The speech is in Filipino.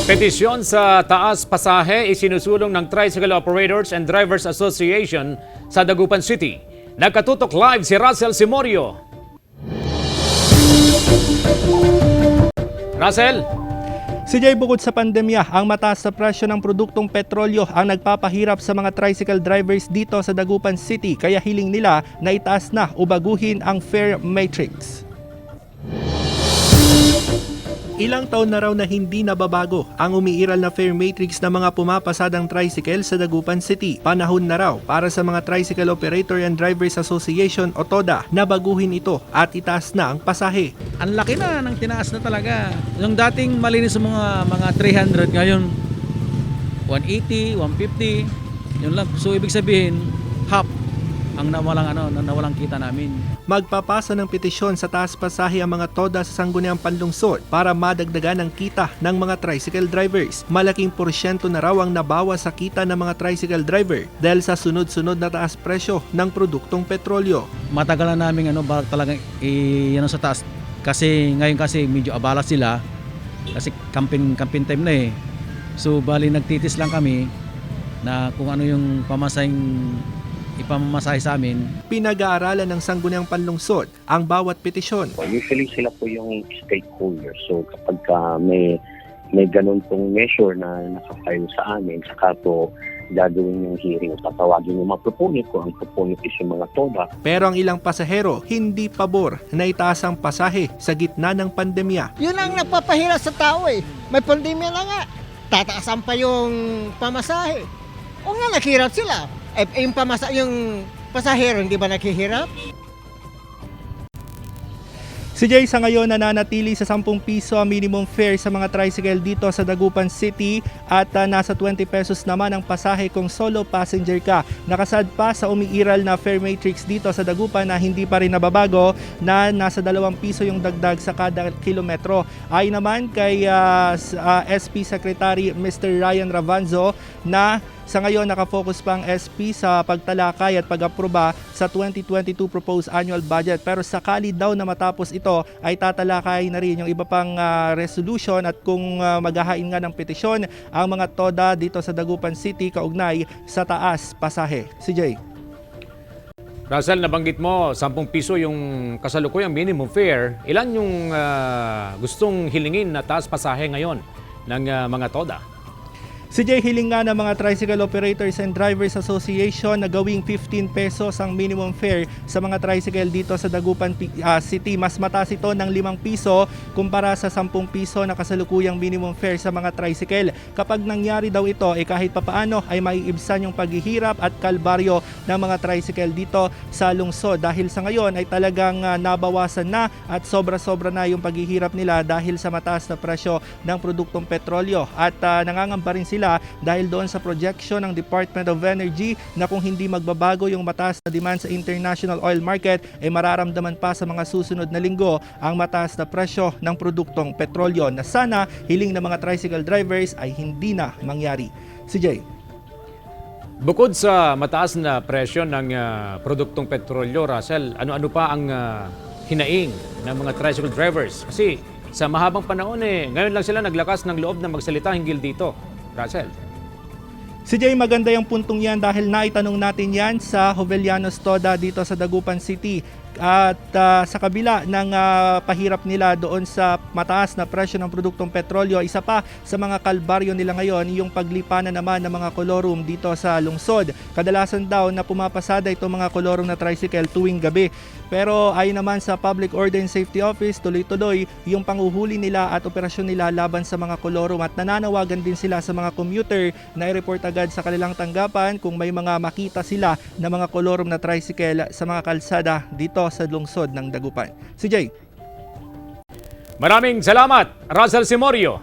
Petisyon sa taas pasahe isinusulong ng Tricycle Operators and Drivers Association sa Dagupan City. Nagkatutok live si Russell Simorio. Russell? CJ, bukod sa pandemya, ang mataas na presyo ng produktong petrolyo ang nagpapahirap sa mga tricycle drivers dito sa Dagupan City, kaya hiling nila na itaas na o baguhin ang fare matrix. Ilang taon na raw na hindi nababago ang umiiral na fare matrix ng mga pumapasadang tricycle sa Dagupan City. Panahon na raw para sa mga Tricycle Operator and Drivers Association o TODA na baguhin ito at itaas na ang pasahe. Ang laki na ng tinaas na talaga. Yung dating malinis sa mga 300, ngayon 180, 150, yun lang. So ibig sabihin, half ang nawalang kita namin. Magpapasa ng petisyon sa taas pasahe ang mga TODA sa Sangguniang Panlungsod para madagdagan ang kita ng mga tricycle drivers. Malaking porsyento na raw ang nabawas sa kita ng mga tricycle driver dahil sa sunod-sunod na taas presyo ng produktong petrolyo. Matagal na namin balak talagang sa taas. Kasi ngayon medyo abala sila. Kasi campaign time na eh. So bali nagtitis lang kami na kung ano yung ipamamasahe sa amin. Pinag-aaralan ng Sangguniang Panlungsod ang bawat petisyon. Usually sila po yung stakeholders. So kapag may ganun pong measure na nakafile sa amin, saka po gagawin yung hearing. Tatawagin yung mga proponent ko. Ang proponent is yung mga TODA. Pero ang ilang pasahero hindi pabor na itaas ang pasahe sa gitna ng pandemya. Yun ang nagpapahirap sa tao eh. May pandemya na nga. Tataasan pa yung pamasahe. O nga, naghirap sila. Yung pasahero, hindi ba naghihirap? Si Jay sa ngayon nananatili sa 10 piso ang minimum fare sa mga tricycle dito sa Dagupan City at nasa 20 pesos naman ang pasahe kung solo passenger ka. Nakasad pa sa umiiral na fare matrix dito sa Dagupan na hindi pa rin nababago na nasa 2 piso yung dagdag sa kada kilometro. Ay naman kay SP Secretary Mr. Ryan Ravanzo na sa ngayon, nakafocus pa ang SP sa pagtalakay at pag-aproba sa 2022 proposed annual budget. Pero sakali daw na matapos ito ay tatalakay na rin yung iba pang resolution at kung maghahain nga ng petisyon ang mga TODA dito sa Dagupan City kaugnay sa taas pasahe. CJ. Russell, nabanggit mo 10 piso yung kasalukuyang minimum fare. Ilan yung gustong hilingin na taas pasahe ngayon ng mga TODA? Si Jay, hiling nga ng mga Tricycle Operators and Drivers Association na gawing 15 pesos ang minimum fare sa mga tricycle dito sa Dagupan City. Mas mataas ito ng 5 piso kumpara sa 10 piso na kasalukuyang minimum fare sa mga tricycle. Kapag nangyari daw ito, kahit papaano ay maiibsan yung paghihirap at kalbaryo ng mga tricycle dito sa lungsod. Dahil sa ngayon ay talagang nabawasan na at sobra-sobra na yung paghihirap nila dahil sa mataas na presyo ng produktong petrolyo. At nangangamba rin sila dahil doon sa projection ng Department of Energy na kung hindi magbabago yung mataas na demand sa international oil market ay mararamdaman pa sa mga susunod na linggo ang mataas na presyo ng produktong petrolyo na sana hiling ng mga tricycle drivers ay hindi na mangyari. CJ. Bukod sa mataas na presyo ng produktong petrolyo, Russell, ano-ano pa ang hinaing ng mga tricycle drivers? Kasi sa mahabang panahon ngayon lang sila naglakas ng loob na magsalita hinggil dito. Russell. Si Jay, maganda yung puntong yan dahil naitanong natin yan sa Jovellanos TODA dito sa Dagupan City. At sa kabila ng pahirap nila doon sa mataas na presyo ng produktong petrolyo, isa pa sa mga kalbaryo nila ngayon yung paglipanan naman ng mga kolorum dito sa lungsod. Kadalasan daw na pumapasada itong mga kolorum na tricycle tuwing gabi. Pero ayon naman sa Public Order and Safety Office, tuloy-tuloy yung panguhuli nila at operasyon nila laban sa mga kolorum at nananawagan din sila sa mga commuter na i-report agad sa kanilang tanggapan kung may mga makita sila na mga kolorum na tricycle sa mga kalsada dito sa lungsod ng Dagupan. CJ. Maraming salamat, Russell Simorio.